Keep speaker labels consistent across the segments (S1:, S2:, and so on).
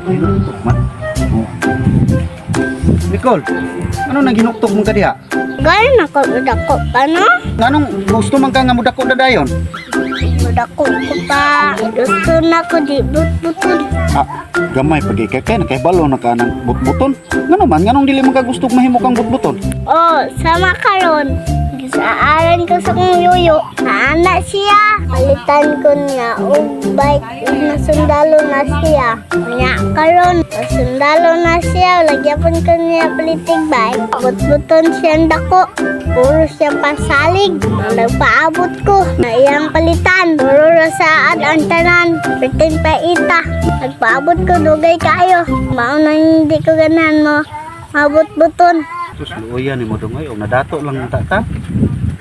S1: Hinuktok man. Oh. Nicole, ano nang hinuktok mo ka diha?
S2: Gano'n ako mudako pa, no?
S1: Anong gusto man ka nga mudako na dayon?
S2: Mudako ko pa. Gusto na ko di but-butod.
S1: Gamay pagi kay nakahibalo na ka ng butbuton. Ngano man nganong dili man ka gusto mahimo kang butbuton?
S2: Oh, sama karon. Gisaaran ko sa kong yoyo. Anak siya. Palitan ko niya og bike. Nasundalo na siya. Kanya karon. Nasundalo na siya. Lagyan ko niya palitig bike. But-buton siyang dako. Puro siyang pasalig. Nagpaabot ko. Na iyang palitan. Puro rasaad ang tanan. Piting paita. Nagpaabot ko dugay kayo. Mauna hindi ko ganan mo. Mabut-buton.
S1: Sus luoyan ni mo dungay o nadato lang ta.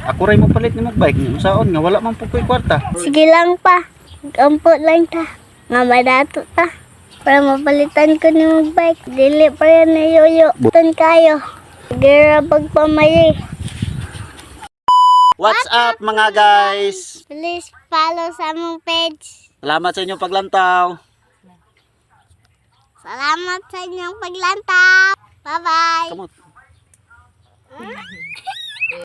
S1: Ako ray mo palit ni mo bike ni usaon nga wala man pukoy kwarta.
S2: Sige lang pa. Gampot lang ta. Nga madato ta. Para mapalitan ko ni mong bike. Dili pa yan na yoyo. Buton kayo. Gira pagpamali.
S1: What's up mga guys?
S2: Please follow sa among page.
S1: Salamat sa inyong paglantaw.
S2: Salamat sa inyong paglantaw. Bye-bye.
S1: Kamot.